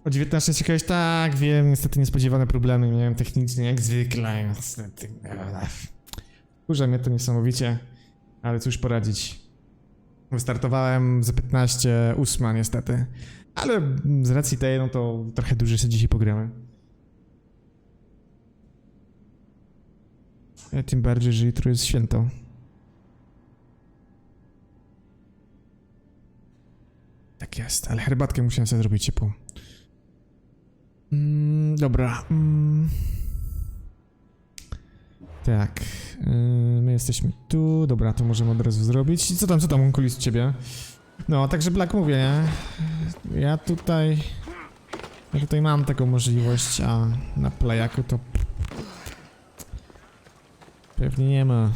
O 19 ciekawych, tak, wiem, niestety niespodziewane problemy miałem technicznie, jak zwykle, niestety. Kurza mnie to niesamowicie, ale cóż poradzić. Wystartowałem za 15:08 niestety, ale z racji tej, no to trochę dłużej sobie dzisiaj pogramy. Tym bardziej, że jutro jest święto. Tak jest, ale herbatkę musiałem sobie zrobić ciepłą. Dobra. Tak. My jesteśmy tu. Dobra, to możemy od razu zrobić. Co tam kulis u ciebie? No, także Black mówię, nie? Ja tutaj mam taką możliwość, a na playaku to pewnie nie ma.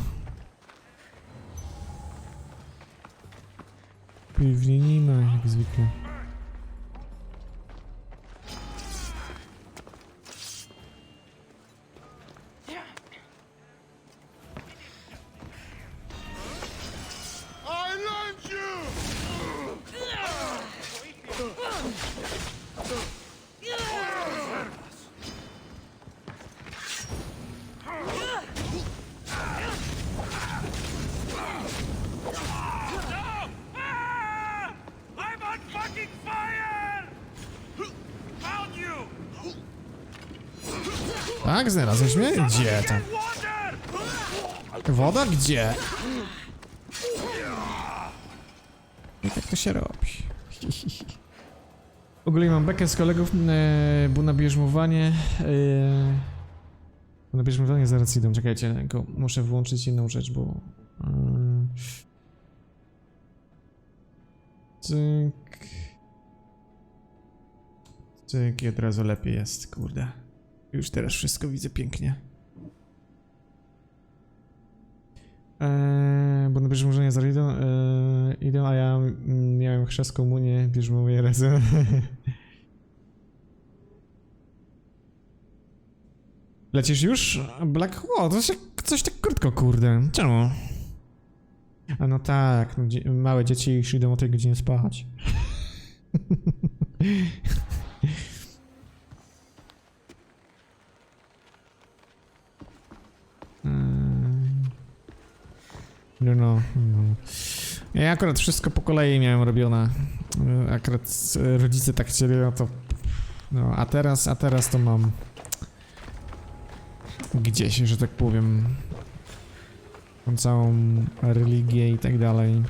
Pewnie nie ma, jak zwykle. Tak, znalazłeś mnie? Gdzie tam? Woda? Gdzie? I tak to się robi. Ogólnie mam bekę z kolegów, bo na bierzmowanie... na bierzmowanie zaraz idą, czekajcie, tylko muszę włączyć inną rzecz, bo... Cyk... Cyk i od razu lepiej jest, kurde. Już teraz wszystko widzę pięknie. Bo na bierzmowanie zaraz idą, a ja miałem chrzest komunię, bierzmowanie razem. Lecisz już? Black? O, to się coś tak krótko, kurde. Czemu? A no tak, no, małe dzieci już idą o tej godzinie spać. No. Ja akurat wszystko po kolei miałem robione. Akurat rodzice tak chcieli, no to... No, a teraz to mam... Gdzieś, że tak powiem... Tą całą religię i tak dalej.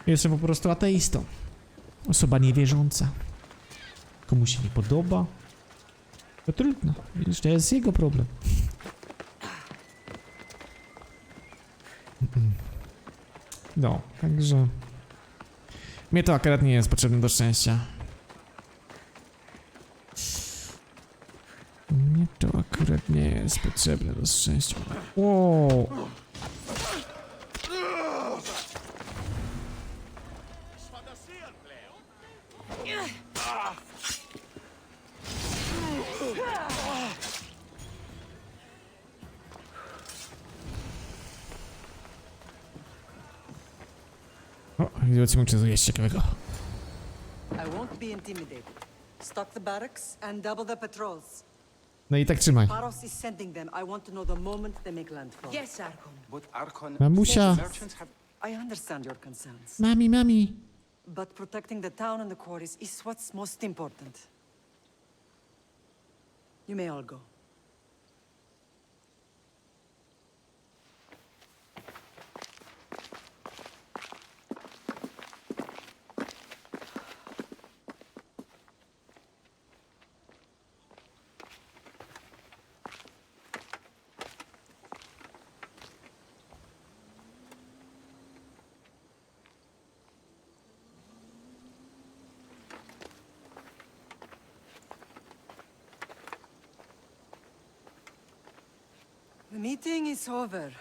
Jestem po prostu ateistą. Osoba niewierząca. Komu się nie podoba? To trudno, widzisz, to jest jego problem. No, także... Mnie to akurat nie jest potrzebne do szczęścia. Mnie to akurat nie jest potrzebne do szczęścia. Wow. O, zobaczymy, czy jest ciekawego. No i tak trzymaj. Mamusia. Mami. But protecting the town and the quarries is what's most important. You may all go. The meeting is over.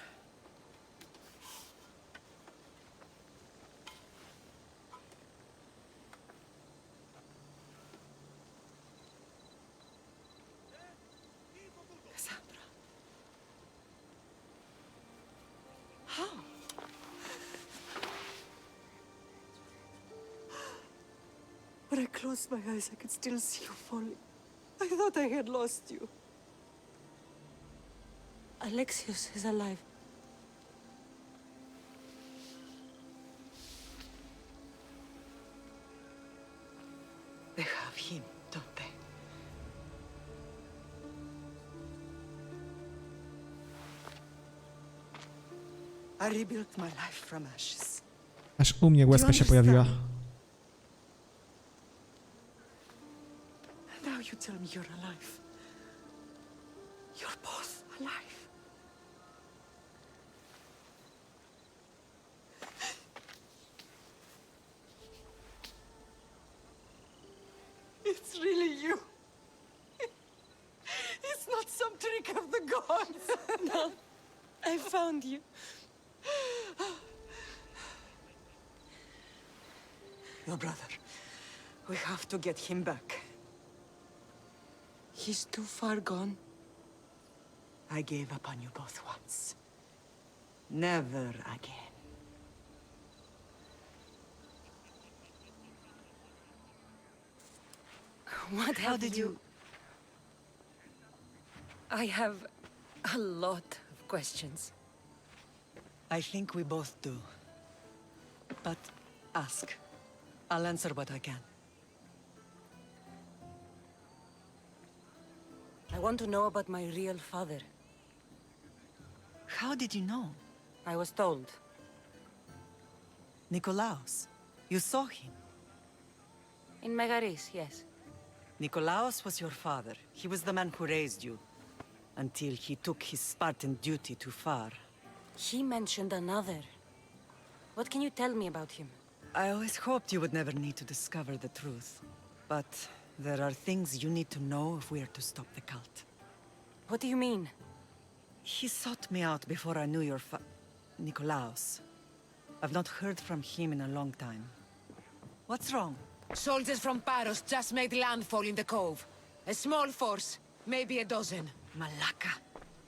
Cassandra. How? When I closed my eyes, I could still see you falling. I thought I had lost you. Alexios is alive. They have him, don't they? I rebuilt my life from ashes. Aż u mnie łezka się pojawiła. Now you tell me you're alive. You're both alive. It's really you. It's not some trick of the gods. No, I found you. Your brother. We have to get him back. He's too far gone. I gave up on you both once. Never again. What How did you... I have a lot of questions. I think we both do. But ask. I'll answer what I can. I want to know about my real father. How did you know? I was told. Nikolaos. You saw him. In Megaris, yes. Nikolaos was your father. He was the man who raised you. Until he took his Spartan duty too far. He mentioned another. What can you tell me about him? I always hoped you would never need to discover the truth. But there are things you need to know if we are to stop the cult. What do you mean? He sought me out before I knew your Nikolaos. I've not heard from him in a long time. What's wrong? Soldiers from Paros just made landfall in the cove. A small force, maybe a dozen. Malaka.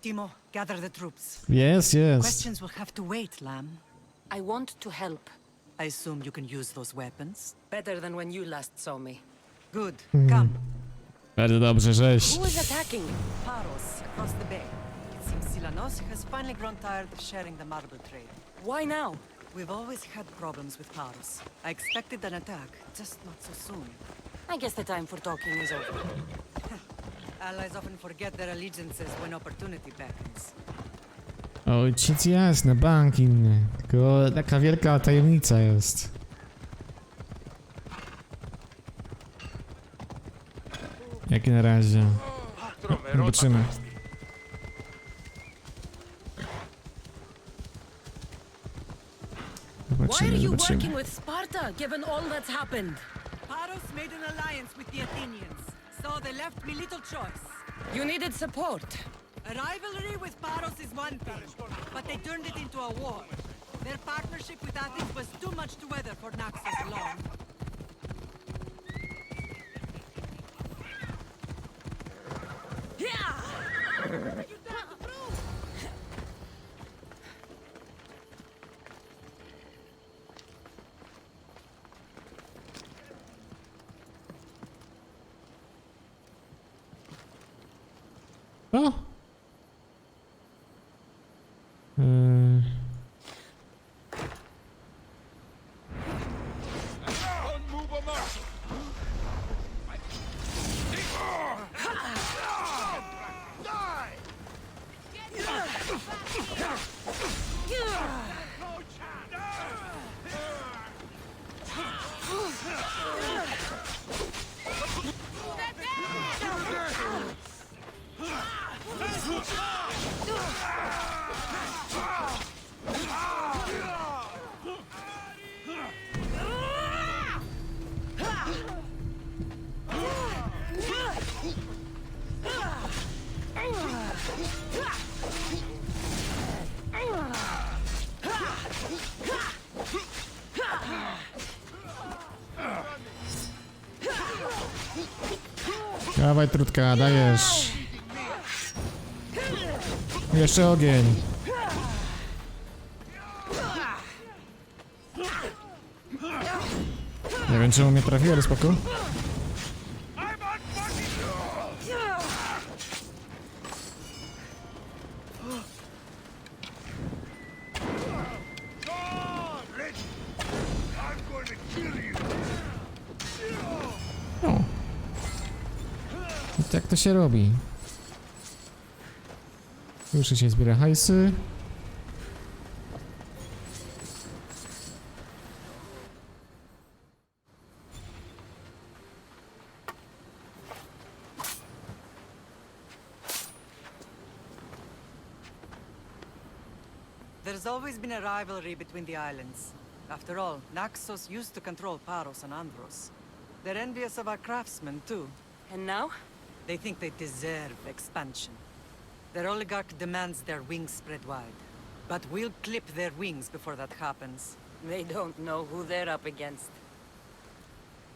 Timo, gather the troops. Jest, jest. Questions will have to wait, Lamb. I want to help. I assume you can use those weapons. Better than when you last saw me. Good. Come. Bardzo dobrze, żeś. Who is attacking? Paros, across the bay. It seems Silanos has finally grown tired of sharing the marble trade. Why now? We've always had problems with Paros. I expected an attack, just not so soon. I guess the time for talking is over. Allies often forget their allegiances when opportunity beckons. Ojciec jasny, bank inny. Tylko taka wielka tajemnica jest. Jak na razie. Zobaczymy. Why are you Zobaczymy. working with Sparta, given all that's happened? Paros made an alliance with the Athenians, so they left me little choice. You needed support. A rivalry with Paros is one thing, but they turned it into a war. Their partnership with Athens was too much to weather for Naxos long. O! Dawaj, trutka, dajesz. Jeszcze ogień. Nie wiem, czemu mnie trafił, ale spoko. O. I tak to się robi. Już się zbiera hajsy. There's always been a rivalry between the islands. After all, Naxos used to control Paros and Andros. They're envious of our craftsmen, too. And now? They think they deserve expansion. Their oligarch demands their wings spread wide. But we'll clip their wings before that happens. They don't know who they're up against.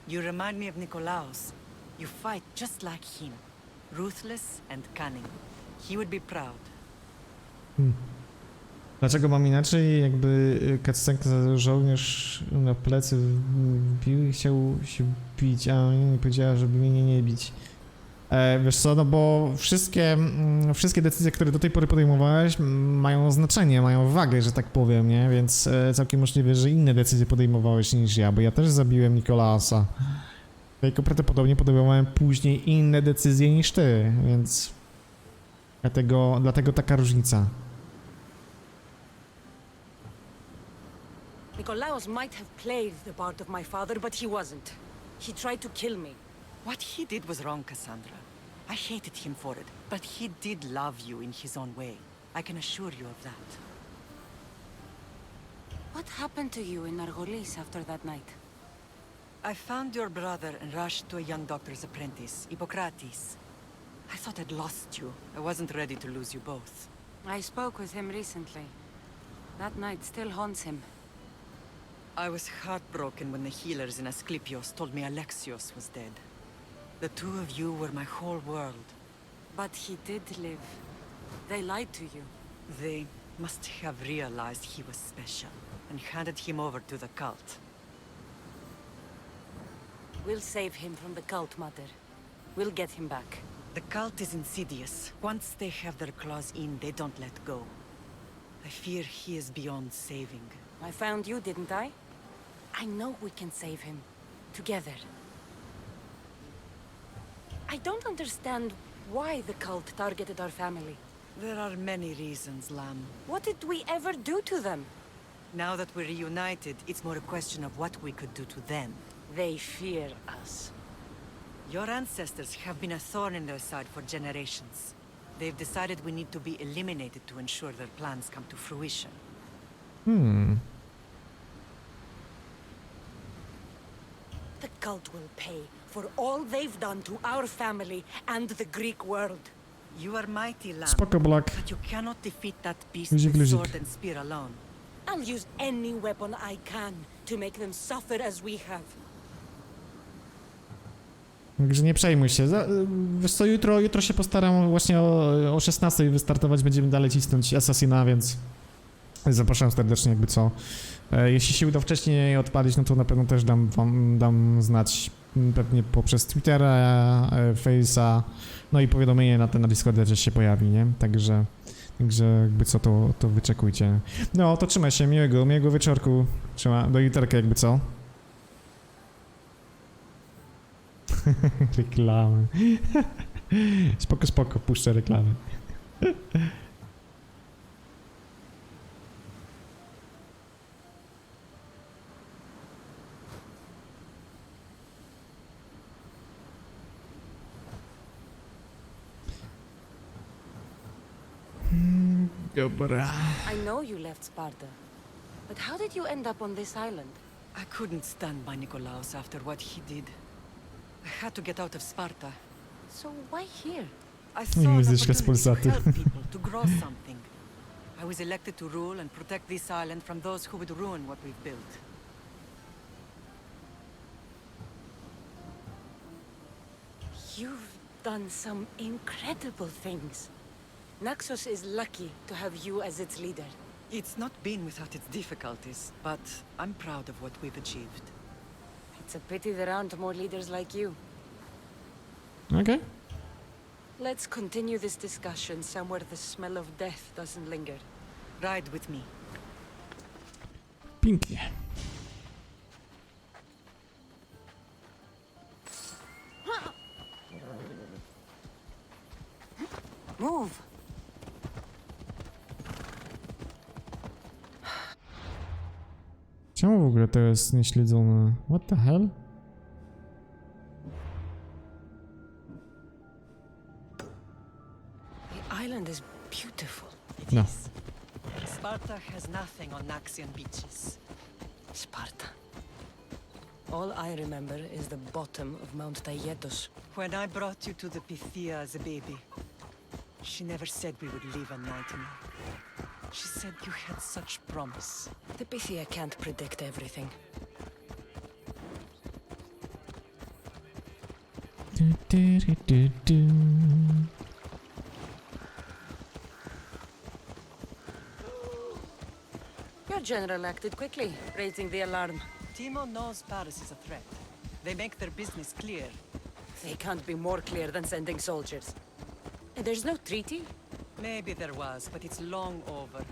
You remind me of Nikolaos. You fight just like him. Ruthless and cunning. He would be proud. Dlaczego mam inaczej? Jakby cutscenka żołnierz na plecy wbił i chciał się bić, a nie powiedziała, żeby mnie nie bić. Wiesz co, no bo wszystkie decyzje, które do tej pory podejmowałeś, mają znaczenie, mają wagę, że tak powiem, nie? Więc całkiem możliwe, że inne decyzje podejmowałeś niż ja, bo ja też zabiłem Nikolaasa. Tylko prawdopodobnie podejmowałem później inne decyzje niż ty, więc dlatego taka różnica. Nikolaos might have played the part of my father, but he wasn't. He tried to kill me. What he did was wrong, Cassandra. I hated him for it, but he did love you in his own way. I can assure you of that. What happened to you in Argolis after that night? I found your brother and rushed to a young doctor's apprentice, Hippocrates. I thought I'd lost you. I wasn't ready to lose you both. I spoke with him recently. That night still haunts him. I was heartbroken when the healers in Asclepios told me Alexios was dead. The two of you were my whole world. But he did live. They lied to you. They must have realized he was special and handed him over to the cult. We'll save him from the cult, Mother. We'll get him back. The cult is insidious. Once they have their claws in, they don't let go. I fear he is beyond saving. I found you, didn't I? I know we can save him. Together. I don't understand why the cult targeted our family. There are many reasons, Lamb. What did we ever do to them? Now that we're reunited, it's more a question of what we could do to them. They fear us. Your ancestors have been a thorn in their side for generations. They've decided we need to be eliminated to ensure their plans come to fruition. The cult will pay for all they've done to our family and the Greek world. You are mighty, Lamb. Spoko, Black. But you cannot defeat that beast Luzik, with luzik. sword and spear alone. I'll use any weapon I can to make them suffer as we have. Także nie przejmuj się. Wiesz co, jutro się postaram właśnie o 16 wystartować, będziemy dalej cisnąć Assassina, więc zapraszam serdecznie jakby co. Jeśli się uda wcześniej odpalić, no to na pewno też dam znać pewnie poprzez Twittera, Face'a, no i powiadomienie na Discordzie też się pojawi, nie? Także jakby co, to wyczekujcie. No, to trzymaj się, miłego wieczorku. Do juterka jakby co. Reklamy. Spoko, puszczę reklamy. Dobra. I know you left Sparta, but how did you end up on this island? I couldn't stand by Nikolaos after what he did. I had to get out of Sparta. So why here? I saw an Muzyczka z opportunity to Polsatu. help people, to grow something. I was elected to rule and protect this island from those who would ruin what we've built. You've done some incredible things. Naxos is lucky to have you as its leader. It's not been without its difficulties, but I'm proud of what we've achieved. It's a pity there aren't more leaders like you. Okej. Let's continue this discussion somewhere the smell of death doesn't linger. Ride with me. Pięknie. Move! Czemu w ogóle to jest nieśledzone? What the hell? The island is beautiful. No. Sparta has nothing on Naxian beaches. Sparta. All I remember is the bottom of Mount Taygetos. When I brought you to the Pythia as a baby, she never said we would live a nightmare. She said you had such promise. The Pythia can't predict everything. Du, du, du, du, du. Your general acted quickly, raising the alarm. Timo knows Paris is a threat. They make their business clear. They can't be more clear than sending soldiers. And there's no treaty? Maybe there was, but it's long over.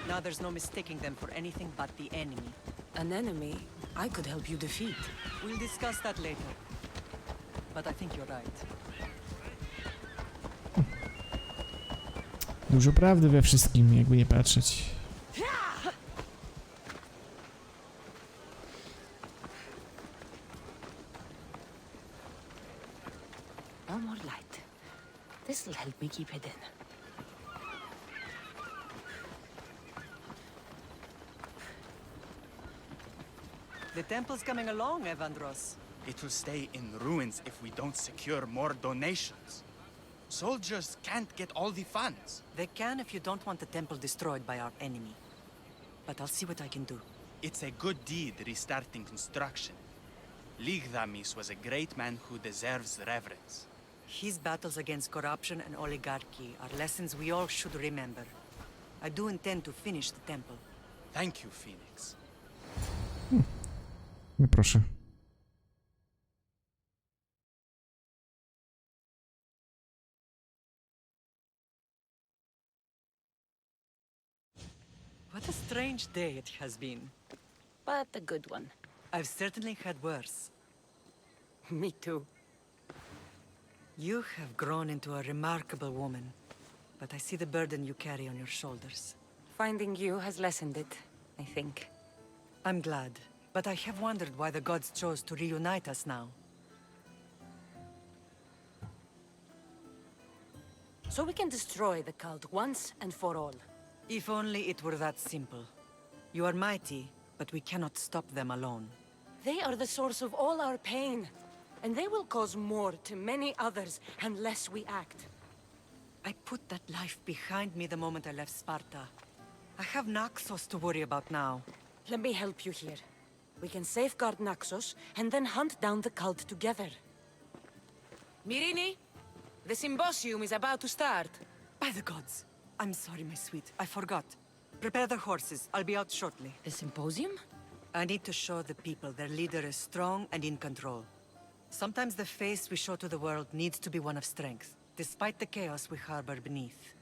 Now there's no mistaking them for anything but the enemy. An enemy I could help you defeat. We'll discuss that later. But I think you're right. Dużo prawdy we wszystkim, jakby nie patrzeć. No more light. This'll help me keep hidden. The temple's coming along, Evandros. It will stay in ruins if we don't secure more donations. Soldiers can't get all the funds. They can if you don't want the temple destroyed by our enemy. But I'll see what I can do. It's a good deed restarting construction. Ligdamis was a great man who deserves reverence. His battles against corruption and oligarchy are lessons we all should remember. I do intend to finish the temple. Thank you, Phoenix. No proszę. What a strange day it has been. But a good one. I've certainly had worse. Me too. You have grown into a remarkable woman, but I see the burden you carry on your shoulders. Finding you has lessened it, I think. I'm glad, but I have wondered why the gods chose to reunite us now. So we can destroy the cult once and for all. If only it were that simple. You are mighty, but we cannot stop them alone. They are the source of all our pain, and they will cause more to many others unless we act. I put that life behind me the moment I left Sparta. I have Naxos to worry about now. Let me help you here. We can safeguard Naxos and then hunt down the cult together. Mirini, the symposium is about to start. By the gods! I'm sorry, my sweet. I forgot. Prepare the horses. I'll be out shortly. The symposium? I need to show the people their leader is strong and in control. Sometimes the face we show to the world needs to be one of strength, despite the chaos we harbor beneath.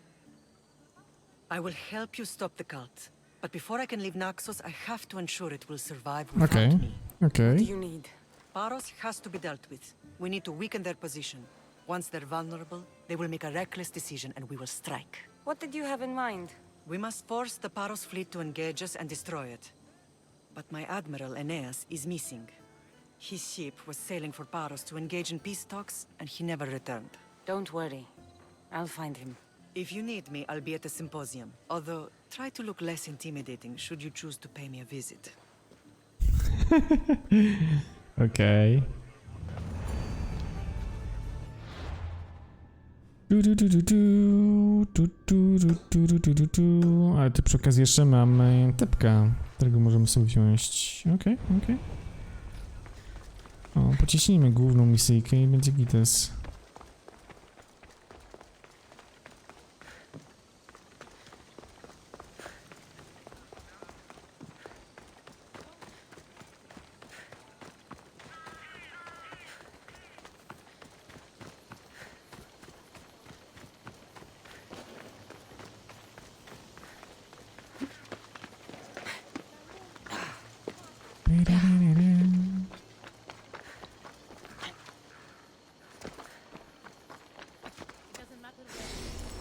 I will help you stop the cult, but before I can leave Naxos, I have to ensure it will survive without Okej, me. What do okej. you need? Paros has to be dealt with. We need to weaken their position. Once they're vulnerable, they will make a reckless decision and we will strike. What did you have in mind? We must force the Paros fleet to engage us and destroy it. But my admiral, Aeneas, is missing. His ship was sailing for Paros to engage in peace talks, and he never returned. Don't worry. I'll find him. If you need me, I'll be at the symposium. Although, try to look less intimidating should you choose to pay me a visit. Okej. Ale tu przy okazji jeszcze mamy typka, którego możemy sobie wziąć. Okej, okej. O, pociśnijmy główną misyjkę i będzie gites.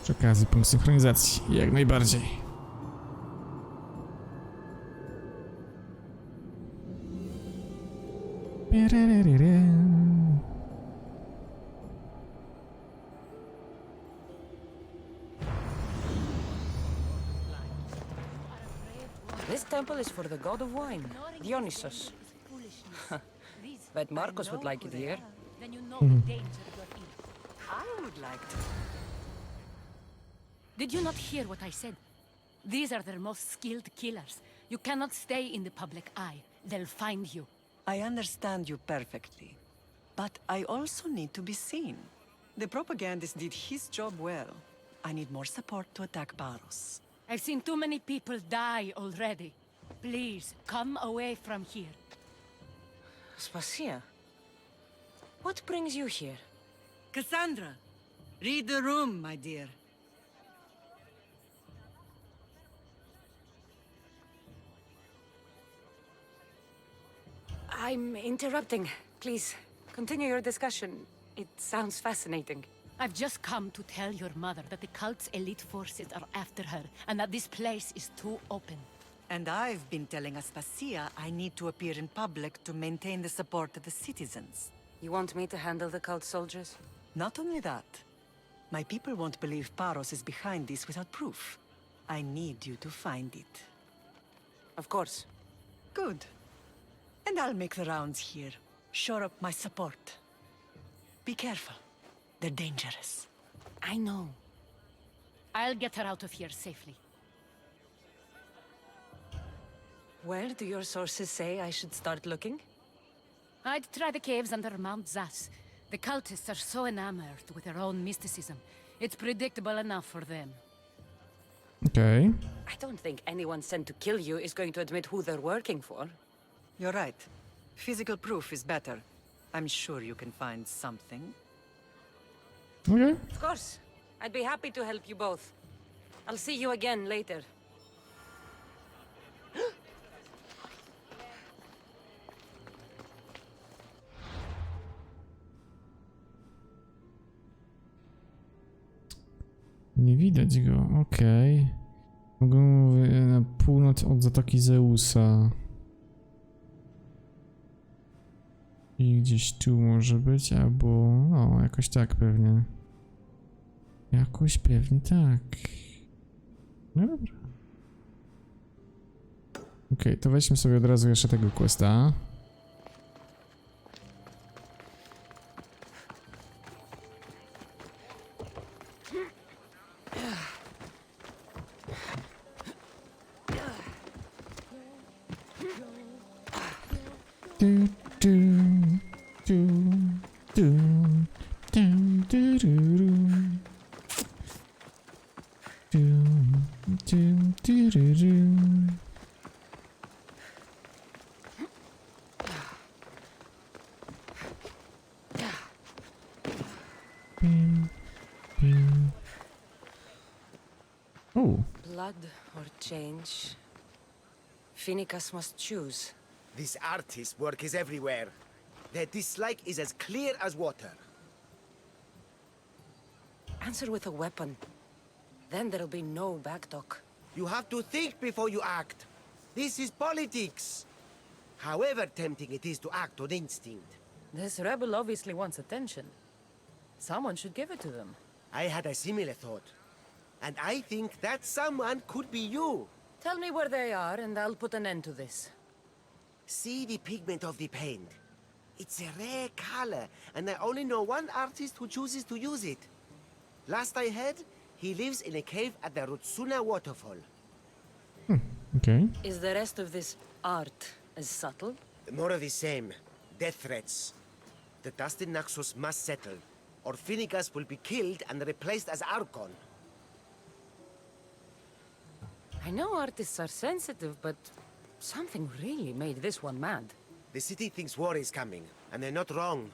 Przy okazji punkt synchronizacji, jak najbardziej. This temple is for the god of wine, Dionysus. Bet Marcos would like it here. I would like to. Did you not hear what I said? These are their most skilled killers. You cannot stay in the public eye. They'll find you. I understand you perfectly. But I also need to be seen. The propagandist did his job well. I need more support to attack Paros. I've seen too many people die already. Please, come away from here. Spasia, what brings you here? Cassandra, read the room, my dear. I'm interrupting. Please, continue your discussion. It sounds fascinating. I've just come to tell your mother that the cult's elite forces are after her, and that this place is too open. And I've been telling Aspasia I need to appear in public to maintain the support of the citizens. You want me to handle the cult soldiers? Not only that, my people won't believe Paros is behind this without proof. I need you to find it. Of course. Good. And I'll make the rounds here. Shore up my support. Be careful. They're dangerous. I know. I'll get her out of here safely. Where do your sources say I should start looking? I'd try the caves under Mount Zas. The cultists are so enamored with their own mysticism. It's predictable enough for them. Okej. I don't think anyone sent to kill you is going to admit who they're working for. You're right. Physical proof is better. I'm sure you can find something. Okej. Of course. I'd be happy to help you both. I'll see you again later. Nie widać go, okej. Mogę na północ od Zatoki Zeusa. I gdzieś tu może być, albo... no, jakoś tak pewnie. Jakoś pewnie tak. No dobra. Okej, to weźmy sobie od razu jeszcze tego questa. Du, du, du, du, du, du, du, du, du, du, du. Bim, bim. Oh, Blood or change? Finicus must choose. This artist's work is everywhere. Their dislike is as clear as water. Answer with a weapon. Then there'll be no backtalk. You have to think before you act. This is politics. However tempting it is to act on instinct. This rebel obviously wants attention. Someone should give it to them. I had a similar thought. And I think that someone could be you. Tell me where they are, and I'll put an end to this. See the pigment of the paint. It's a rare color, and I only know one artist who chooses to use it. Last I heard, he lives in a cave at the Rutsuna waterfall. okej. Is the rest of this art as subtle? More of the same. Death threats. The dust in Naxos must settle, or Finicus will be killed and replaced as Archon. I know artists are sensitive, but something really made this one mad. The city thinks war is coming, and they're not wrong.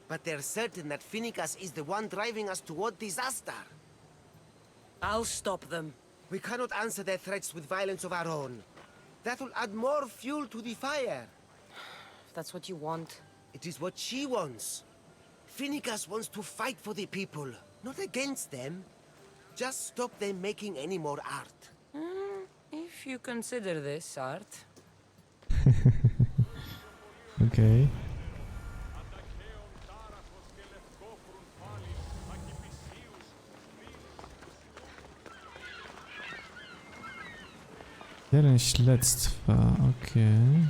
But they're certain that Finicus is the one driving us toward disaster. I'll stop them. We cannot answer their threats with violence of our own. That will add more fuel to the fire. if that's what you want. It is what she wants. Finnegas wants to fight for the people, not against them. Just stop them making any more art. If you consider this art. Okej. Teren śledztwa, okej.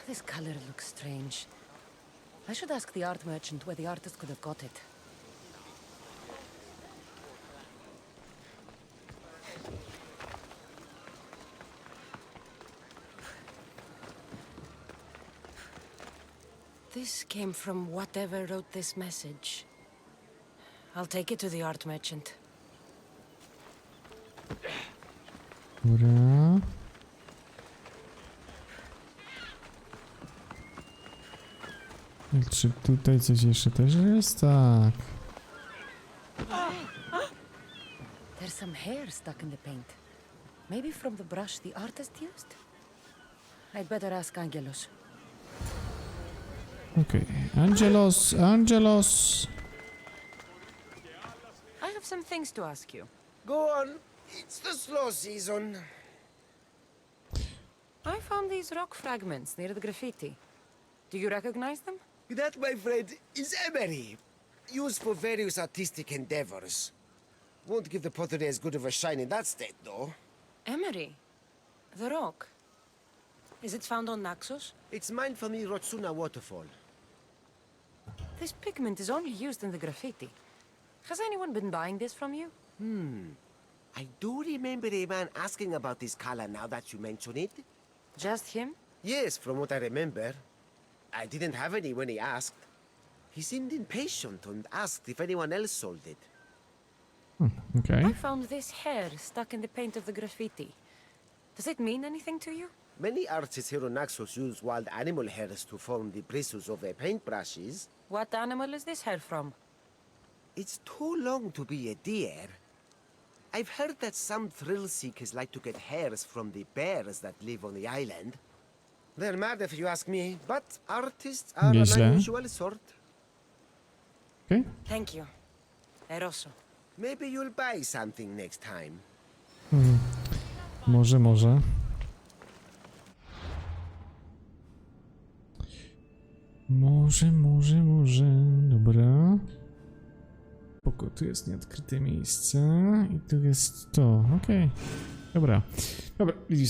This color looks strange. I should ask the art merchant where the artist could have got it. This came from whatever wrote this message. I'll take it to the art merchant. Dobra. Czy tutaj coś jeszcze też jest? Tak. There's some hair stuck in the paint. Maybe from the brush the artist used? I'd better ask Angelos. Okej. Angelos. I have some things to ask you. Go on. It's the slow season. I found these rock fragments near the graffiti. Do you recognize them? That, my friend, is emery. Used for various artistic endeavors. Won't give the pottery as good of a shine in that state, though. Emery. The rock. Is it found on Naxos? It's mined from the Rotsuna waterfall. This pigment is only used in the graffiti. Has anyone been buying this from you? I do remember a man asking about this color now that you mention it. Just him? Yes, from what I remember. I didn't have any when he asked. He seemed impatient and asked if anyone else sold it. Okej. I found this hair stuck in the paint of the graffiti. Does it mean anything to you? Many artists here on Naxos use wild animal hairs to form the bristles of their paintbrushes. What animal is this hair from? It's too long to be a deer. I've heard that some thrill seekers like to get hairs from the bears that live on the island. They're mad if you ask me, but artists are an Nieźle. unusual sort. Okej. Thank you. Eroso. Maybe you'll buy something next time. Może. Może. Dobra. Spoko, tu jest nieodkryte miejsce i tu jest to. Okej. Dobra, widzisz.